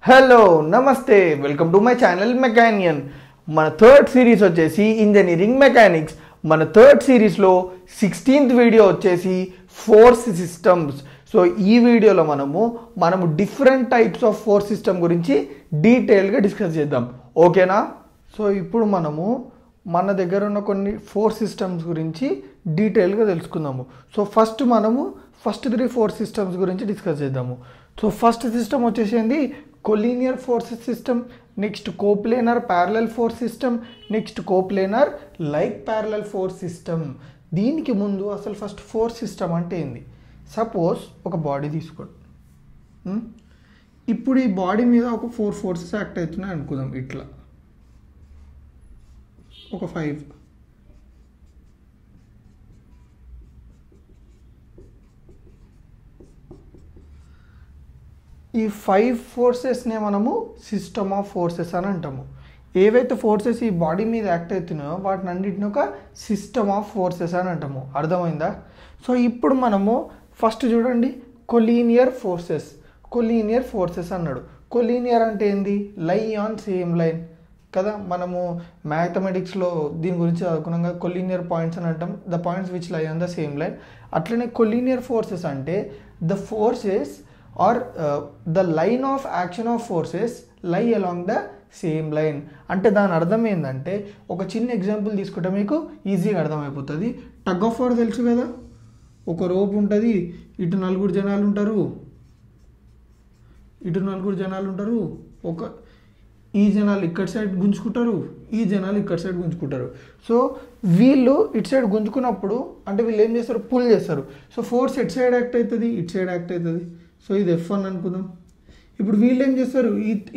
Hello నమస్తే welcome to my channel మెకానియన్. మన third series వచ్చేసి ఇంజనీరింగ్ మెకానిక్స్. మన థర్డ్ సిరీస్లో 16th వీడియో వచ్చేసి ఫోర్స్ సిస్టమ్స్. సో ఈ వీడియోలో మనము different types of force system గురించి డీటెయిల్గా డిస్కస్ చేద్దాం. ఓకేనా? సో ఇప్పుడు మన దగ్గర ఉన్న కొన్ని ఫోర్స్ సిస్టమ్స్ గురించి డీటెయిల్గా తెలుసుకుందాము. సో ఫస్ట్ 3 ఫోర్స్ సిస్టమ్స్ గురించి డిస్కస్ చేద్దాము. సో ఫస్ట్ సిస్టమ్ వచ్చేసింది collinear force system, next coplanar parallel force system, next coplanar like parallel force system. దీనికి ముందు అసలు ఫస్ట్ ఫోర్స్ సిస్టమ్ అంటే ఏంది? సపోజ్ ఒక బాడీ తీసుకోండి. ఇప్పుడు ఈ బాడీ మీద ఒక 4 ఫోర్సెస్ యాక్ట్ అవుతున్నాయి అనుకుందాం. ఇట్లా ఒక 5. ఈ 5 ఫోర్సెస్నే మనము సిస్టమ్ ఆఫ్ ఫోర్సెస్ అని అంటాము. ఏవైతే ఫోర్సెస్ ఈ బాడీ మీద యాక్ట్ అవుతున్నాయో వాటిని అన్నిటిని ఒక సిస్టమ్ ఆఫ్ ఫోర్సెస్ అని అంటాము. అర్థమైందా? సో ఇప్పుడు ఫస్ట్ చూడండి, కొలీనియర్ ఫోర్సెస్ అన్నాడు. కొలీనియర్ అంటే ఏంది? లై ఆన్ సేమ్ లైన్ కదా. మనము మ్యాథమెటిక్స్లో దీని గురించి చదువుకున్నాం. కొలీనియర్ పాయింట్స్ అని అంటాం, the points which lie on the same line. అట్లనే కొలీనియర్ ఫోర్సెస్ అంటే the forces are the line of action of forces lie along the same line. అంటే దాని అర్థం ఏంటంటే, ఒక చిన్న ఎగ్జాంపుల్ తీసుకుంటే మీకు ఈజీగా అర్థమైపోతుంది. టగ్ ఆఫ్ వార్ తెలుసు కదా. ఒక రోప్ ఉంటుంది, ఇటు 4 జనాలు ఉంటారు, ఈ జనాలు ఇక్కడ సైడ్ గుంజుకుంటారు, ఈ జనాలు ఇక్కడ సైడ్ గుంజుకుంటారు. సో వీళ్ళు ఇటు సైడ్ గుంజుకున్నప్పుడు అంటే వీళ్ళు ఏం చేస్తారు? పుల్ చేస్తారు. సో ఫోర్స్ ఎటు సైడ్ యాక్ట్ అవుతుంది? ఇటు సైడ్ యాక్ట్ అవుతుంది. సో ఇది F1 అనుకుందాం. ఇప్పుడు వీళ్ళు ఏం చేస్తారు?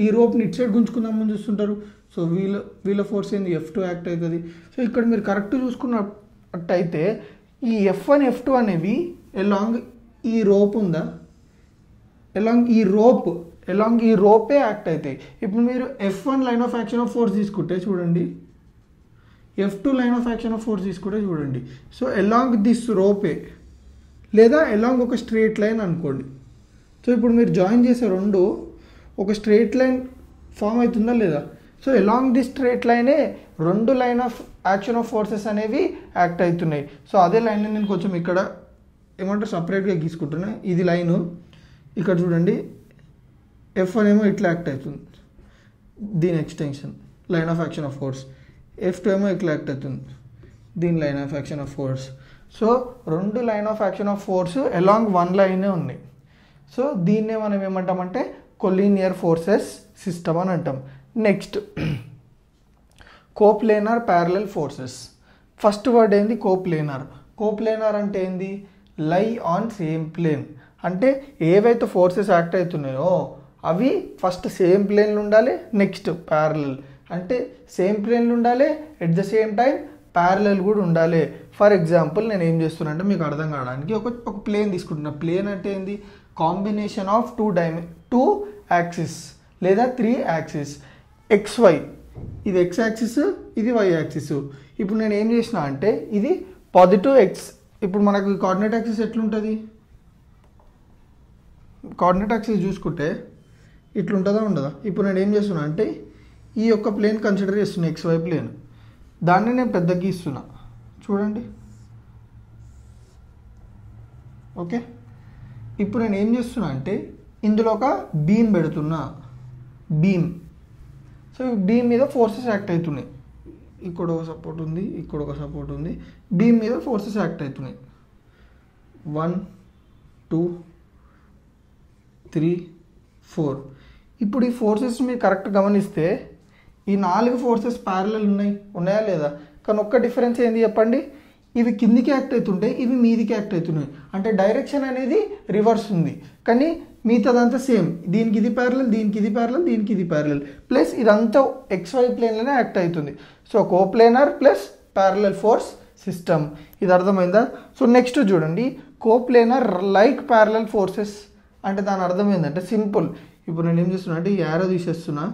ఈ రోప్ని ఇటు సైడ్ గుంజుకుందామని చూస్తుంటారు. సో వీళ్ళ ఫోర్స్ ఏంది? F2 యాక్ట్ అవుతుంది. సో ఇక్కడ మీరు కరెక్ట్ చూసుకున్నట్టయితే ఈ F1 F2 అనేవి అలాంగ్ ఈ రోప్ ఉందా, అలాంగ్ ఈ రోపే యాక్ట్ అవుతాయి. ఇప్పుడు మీరు F1 line of action of force తీసుకుంటే చూడండి, F2 line of action of force తీసుకుంటే చూడండి. సో అలాంగ్ దిస్ రోపే లేదా అలాంగ్ ఒక స్ట్రేట్ లైన్ అనుకోండి. సో ఇప్పుడు మీరు జాయిన్ చేసే రెండు ఒక స్ట్రేట్ లైన్ ఫామ్ అవుతుందా లేదా? సో అలాంగ్ దిస్ స్ట్రేట్ లైనే 2 line of action of forces అనేవి యాక్ట్ అవుతున్నాయి. సో అదే లైన్ నేను కొంచెం ఇక్కడ ఏమంటారు సపరేట్గా గీసుకుంటున్నా. ఇది లైను, ఇక్కడ చూడండి F1 ఏమో ఇట్లా యాక్ట్ అవుతుంది, దీని extension line of action of force. F2 ఏమో ఇట్లా యాక్ట్ అవుతుంది, దీని line of action of force. So 2 line of action of force along 1 లైనే ఉన్నాయి. సో దీన్నే మనం ఏమంటామంటే కొలీనియర్ ఫోర్సెస్ సిస్టమ్ అని అంటాం. Next coplanar parallel forces. First word ఏంది? కోప్లేనర్ అంటే ఏంది? Lie on same plane. అంటే ఏవైతే ఫోర్సెస్ యాక్ట్ అవుతున్నాయో అవి ఫస్ట్ సేమ్ ప్లేన్లు ఉండాలి, నెక్స్ట్ ప్యారలల్. అంటే సేమ్ ప్లేన్లు ఉండాలి, at the same time parallel కూడా ఉండాలి. ఫర్ ఎగ్జాంపుల్ నేను ఏం చేస్తున్నా అంటే మీకు అర్థం కావడానికి ఒక ప్లేన్ తీసుకుంటున్నా. ప్లేన్ అంటే ఏంది? కాంబినేషన్ ఆఫ్ 2 యాక్సిస్ లేదా 3 యాక్సిస్. XY, ఇది X యాక్సిస్, ఇది Y యాక్సిస్. ఇప్పుడు నేను ఏం చేసిన అంటే ఇది పాజిటివ్ X. ఇప్పుడు మనకు కోఆర్డినేట్ యాక్సిస్ ఎట్లుంటుంది? కోఆర్డినేట్ యాక్సిస్ చూసుకుంటే ఇట్లుంటుందా ఉండదా? ఇప్పుడు నేను ఏం చేస్తున్నా అంటే ఈ యొక్క ప్లేన్ కన్సిడర్ చేస్తున్నా, XY ప్లేన్. దాన్ని నేను పెద్ద గీస్తున్నా చూడండి. ఓకే, ఇప్పుడు నేను ఏం చేస్తున్నా అంటే ఇందులో ఒక బీమ్ పెడుతున్నా, బీమ్. సో బీమ్ మీద ఫోర్సెస్ యాక్ట్ అవుతున్నాయి. ఇక్కడ ఒక సపోర్ట్ ఉంది, ఇక్కడ ఒక సపోర్ట్ ఉంది, బీమ్ మీద ఫోర్సెస్ యాక్ట్ అవుతున్నాయి. 1 2 3 4. ఇప్పుడు ఈ ఫోర్సెస్ మీరు కరెక్ట్ గమనిస్తే ఈ 4 ఫోర్సెస్ ప్యారలల్ ఉన్నాయా లేదా? కానీ ఒక్క డిఫరెన్స్ ఏంది చెప్పండి? ఇవి కిందికి యాక్ట్ అవుతుంటే ఇవి మీదికి యాక్ట్ అవుతున్నాయి. అంటే డైరెక్షన్ అనేది రివర్స్ ఉంది, కానీ మిగతాదంతా సేమ్. దీనికి ఇది ప్యారలల్, దీనికి ఇది ప్యారలల్, దీనికి ఇది ప్యారలల్, ప్లస్ ఇదంతా XY ప్లేన్లోనే యాక్ట్ అవుతుంది. So coplanar plus parallel force system. ఇది అర్థమైందా? సో నెక్స్ట్ చూడండి, కోప్లేనర్ లైక్ ప్యారలల్ ఫోర్సెస్. అంటే దాని అర్థం ఏంటంటే సింపుల్. ఇప్పుడు నేను ఏం చేస్తున్నా అంటే ఈ యారో తీసేస్తున్నా,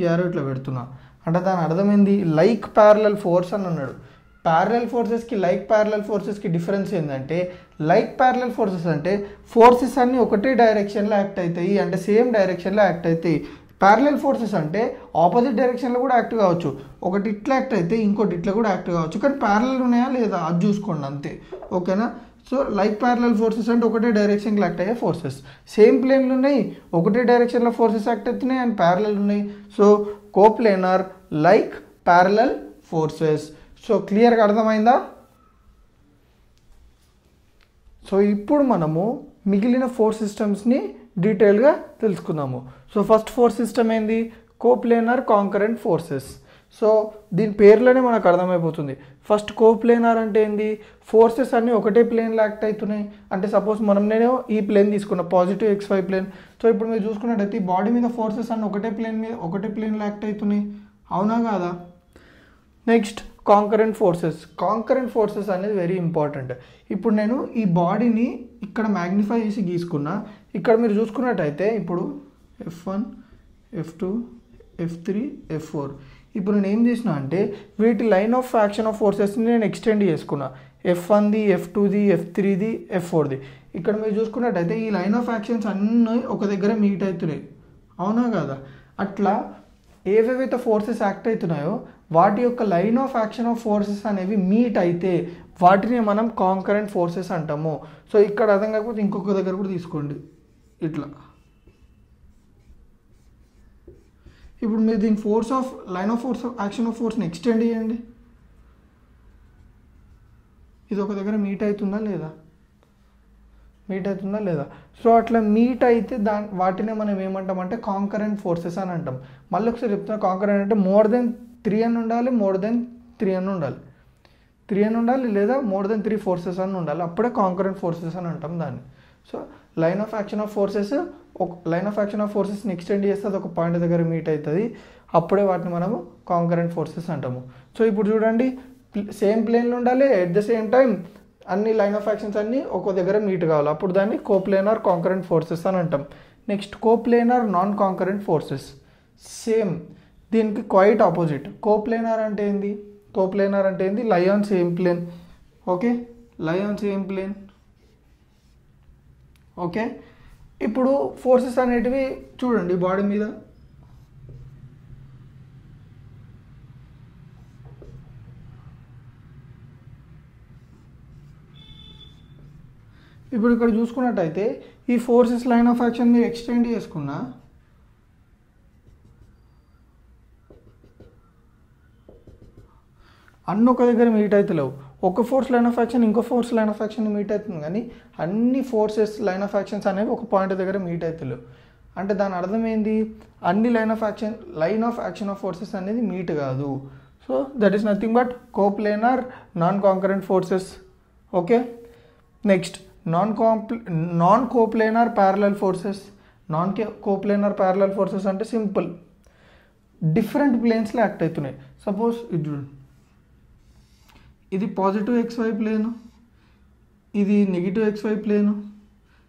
ఈ యారో ఇట్లా పెడుతున్నా. అంటే దాని అర్థమైంది లైక్ ప్యారలల్ ఫోర్స్ అని అన్నాడు. ప్యారలల్ ఫోర్సెస్కి లైక్ ప్యారలల్ ఫోర్సెస్కి డిఫరెన్స్ ఏంటంటే లైక్ ప్యారలల్ ఫోర్సెస్ అంటే ఫోర్సెస్ అన్నీ ఒకటే డైరెక్షన్లో యాక్ట్ అవుతాయి, అంటే సేమ్ డైరెక్షన్లో యాక్ట్ అవుతాయి. ప్యారలల్ ఫోర్సెస్ అంటే ఆపోజిట్ డైరెక్షన్లో కూడా యాక్ట్ కావచ్చు, ఒకటి ఇట్లా యాక్ట్ అయితే ఇంకోటి ఇట్లా కూడా యాక్ట్ కావచ్చు, కానీ ప్యారలల్ ఉన్నాయా లేదా అది చూసుకోండి అంతే. ఓకేనా? సో లైక్ ప్యారలల్ ఫోర్సెస్ అంటే ఒకటే డైరెక్షన్లో యాక్ట్ అయ్యే ఫోర్సెస్. సేమ్ ప్లేన్లు ఉన్నాయి, ఒకటే డైరెక్షన్లో ఫోర్సెస్ యాక్ట్ అవుతున్నాయి, అండ్ ప్యారలల్ ఉన్నాయి. So coplanar like parallel forces. So క్లియర్గా అర్థమైందా? సో ఇప్పుడు మనము మిగిలిన 4 సిస్టమ్స్ని డీటెయిల్గా తెలుసుకుందాము. సో ఫస్ట్ 4 సిస్టమ్ ఏంది? కోప్లేనార్ కాంకరెంట్ ఫోర్సెస్. సో దీని పేర్లోనే మనకు అర్థమైపోతుంది. ఫస్ట్ కోప్లేనార్ అంటే ఏంది? ఫోర్సెస్ అన్నీ ఒకటే ప్లేన్లో యాక్ట్ అవుతున్నాయి. అంటే సపోజ్ నేను ఈ ప్లేన్ తీసుకున్నా, పాజిటివ్ XY ప్లేన్. సో ఇప్పుడు మీరు చూసుకున్నట్టయితే ఈ బాడీ మీద ఫోర్సెస్ అన్నీ ఒకటే ప్లేన్లో యాక్ట్ అవుతున్నాయి, అవునా కాదా? Next concurrent forces. Concurrent forces అనేది వెరీ ఇంపార్టెంట్. ఇప్పుడు నేను ఈ బాడీని ఇక్కడ మ్యాగ్నిఫై చేసి గీసుకున్నా. ఇక్కడ మీరు చూసుకున్నట్టయితే ఇప్పుడు F1, F2, F3, F4. ఇప్పుడు నేను ఏం చేసిన అంటే వీటి లైన్ ఆఫ్ యాక్షన్ ఆఫ్ ఫోర్సెస్ని నేను ఎక్స్టెండ్ చేసుకున్నా. F1ది, F2ది, F3ది, F4ది. ఇక్కడ మీరు చూసుకున్నట్టయితే ఈ లైన్ ఆఫ్ యాక్షన్స్ అన్నీ ఒక దగ్గర మీట్ అవుతున్నాయి, అవునా కదా? అట్లా ఏవేవైతే ఫోర్సెస్ యాక్ట్ అవుతున్నాయో వాటి యొక్క line of action of forces అనేవి మీట్ అయితే వాటిని మనం కాంకరెంట్ ఫోర్సెస్ అంటాము. సో ఇక్కడ అర్థం కాకపోతే ఇంకొక దగ్గర కూడా తీసుకోండి ఇట్లా. ఇప్పుడు మీరు దీని లైన్ ఆఫ్ యాక్షన్ ఆఫ్ ఫోర్స్ని ఎక్స్టెండ్ చేయండి. ఇది ఒక దగ్గర మీట్ అవుతుందా లేదా? సో అట్లా మీట్ అయితే వాటినే మనం ఏమంటామంటే కాంకరెంట్ ఫోర్సెస్ అని అంటాం. మళ్ళీ ఒకసారి చెప్తున్నా, కాంకరెంట్ అంటే మోర్ దెన్ 3 అని ఉండాలి, మోర్ దెన్ 3 అని ఉండాలి, 3 అని ఉండాలి, లేదా మోర్ దెన్ 3 ఫోర్సెస్ అని ఉండాలి, అప్పుడే కాంకరెంట్ ఫోర్సెస్ అని అంటాం దాన్ని. So line of action of ఫోర్సెస్ని ఎక్స్టెండ్ చేస్తే అది ఒక పాయింట్ దగ్గర మీట్ అవుతుంది, అప్పుడే వాటిని మనము కాంకరెంట్ ఫోర్సెస్ అంటాము. సో ఇప్పుడు చూడండి, సేమ్ ప్లేన్లో ఉండాలి, ఎట్ ద సేమ్ టైం అన్ని లైన్ ఆఫ్ యాక్షన్స్ అన్నీ ఒక దగ్గర మీట్ కావాలి, అప్పుడు దాన్ని కోప్లేనార్ కాంకరెంట్ ఫోర్సెస్ అని అంటాం. Next coplanar non concurrent forces. Same దీనికి క్వైట్ ఆపోజిట్. కోప్లేనార్ అంటే ఏంది? Lie on same plane. Okay, lie on same plane. Okay, ఇప్పుడు ఫోర్సెస్ అనేటివి చూడండి బాడీ మీద. ఇప్పుడు ఇక్కడ చూసుకున్నట్టయితే ఈ ఫోర్సెస్ లైన్ ఆఫ్ యాక్షన్ మీరు ఎక్స్టెండ్ చేసుకున్నా అన్నీ ఒక దగ్గర మీట్ అవుతలేవు. ఒక ఫోర్స్ లైన్ ఆఫ్ యాక్షన్ ఇంకో force line of action meet అవుతుంది, కానీ అన్ని ఫోర్సెస్ లైన్ ఆఫ్ యాక్షన్స్ అనేవి ఒక పాయింట్ దగ్గర మీట్ అవుతలేవు. అంటే దాని అర్థం ఏంది? అన్ని line of action of forces అనేది మీట్ కాదు. So that is nothing but coplanar non concurrent forces. Okay, next non coplanar parallel forces. Coplanar parallel forces అంటే సింపుల్, డిఫరెంట్ ప్లేన్స్లో యాక్ట్ అవుతున్నాయి. సపోజ్ ఇది పాజిటివ్ XY ప్లేను, ఇది negative XY plane.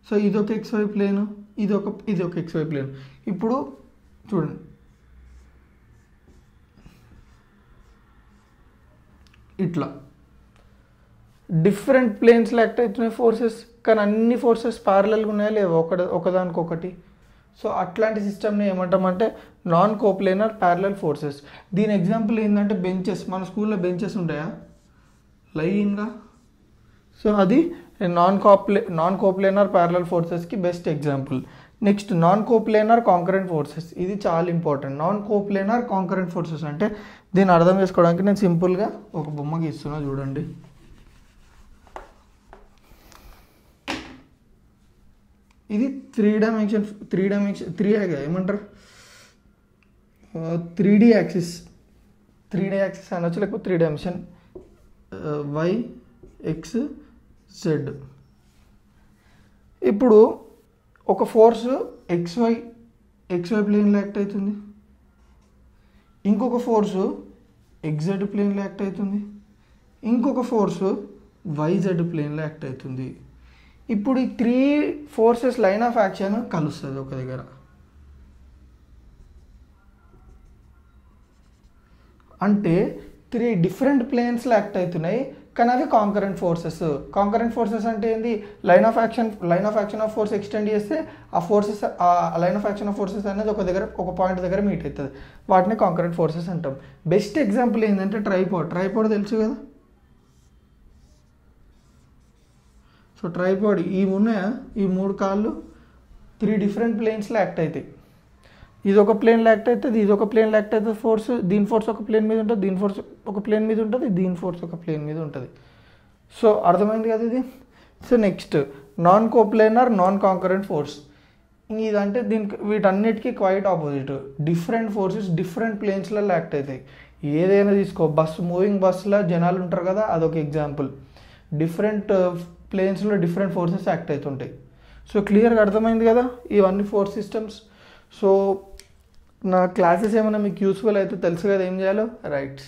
So ఇదొక XY plane, ఇదొక XY plane. ఇప్పుడు చూడండి, ఇట్లా డిఫరెంట్ ప్లేన్స్లో యాక్ట్ అవుతున్నాయి ఫోర్సెస్, కానీ అన్ని ఫోర్సెస్ ప్యారలల్గా ఉన్నాయా లేవా ఒకదానికొకటి. సో అట్లాంటి సిస్టమ్ని ఏమంటామంటే నాన్ కోప్లేనార్ ప్యారలల్ ఫోర్సెస్. దీని ఎగ్జాంపుల్ ఏంటంటే బెంచెస్. మన స్కూల్లో బెంచెస్ ఉంటాయా లైన్గా? సో అది నాన్ కోప్లేనార్ ప్యారలల్ ఫోర్సెస్కి best example. Next non coplanar concurrent forces. ఇది చాలా important. Non coplanar concurrent forces అంటే దీన్ని అర్థం చేసుకోవడానికి నేను సింపుల్గా ఒక బొమ్మ గీస్తున్నా చూడండి. ఇది 3D ఏమంటారు 3D యాక్సిస్ అనొచ్చు, లేకపోతే 3 డైమెన్షన్ Y, X, Z. ఇప్పుడు ఒక ఫోర్స్ XY ప్లేన్లో యాక్ట్ అవుతుంది, ఇంకొక ఫోర్సు XZ ప్లేన్లో యాక్ట్ అవుతుంది, ఇంకొక ఫోర్సు YZ ప్లేన్లో యాక్ట్ అవుతుంది. ఇప్పుడు ఈ 3 ఫోర్సెస్ లైన్ ఆఫ్ యాక్షన్ కలుస్తుంది ఒక దగ్గర. అంటే 3 డిఫరెంట్ ప్లేన్స్లో యాక్ట్ అవుతున్నాయి, కానీ అవి కాంకరెంట్ ఫోర్సెస్. కాంకరెంట్ ఫోర్సెస్ అంటే ఏంది, line of action of force extend చేస్తే ఆ ఫోర్సెస్, ఆ line of action of forces అనేది ఒక పాయింట్ దగ్గర మీట్ అవుతుంది, వాటిని కాంకరెంట్ ఫోర్సెస్ అంటాం. బెస్ట్ ఎగ్జాంపుల్ ఏంటంటే ట్రైపాడ్ తెలుసు కదా. సో ట్రైపాడ్ ఈ 3 కాళ్ళు 3 డిఫరెంట్ ప్లేన్స్లో యాక్ట్ అవుతాయి. ఇది ఒక ప్లేన్లో యాక్ట్ అవుతుంది, ఇది ఒక ప్లేన్లో యాక్ట్ అవుతుంది ఫోర్స్, దీని ఫోర్స్ ఒక ప్లేన్ మీద ఉంటుంది, దీని ఫోర్స్ ఒక ప్లేన్ మీద ఉంటుంది, దీని ఫోర్స్ ఒక ప్లేన్ మీద ఉంటుంది. సో అర్థమైంది కదా ఇది. So next non coplanar non concurrent force. ఇదంటే వీటన్నిటికీ quite opposite. Different forces different ప్లేన్స్లలో యాక్ట్ అవుతాయి. ఏదైనా తీసుకో, మూవింగ్ బస్సులో జనాలు ఉంటారు కదా, అదొక ఎగ్జాంపుల్. డిఫరెంట్ ప్లేన్స్లో డిఫరెంట్ ఫోర్సెస్ యాక్ట్ అవుతుంటాయి. సో క్లియర్గా అర్థమైంది కదా ఇవన్నీ ఫోర్స్ సిస్టమ్స్. సో నా క్లాసెస్ ఏమైనా మీకు యూస్ఫుల్ అయితే తెలుసు కదా ఏం చేయాలో, రైట్.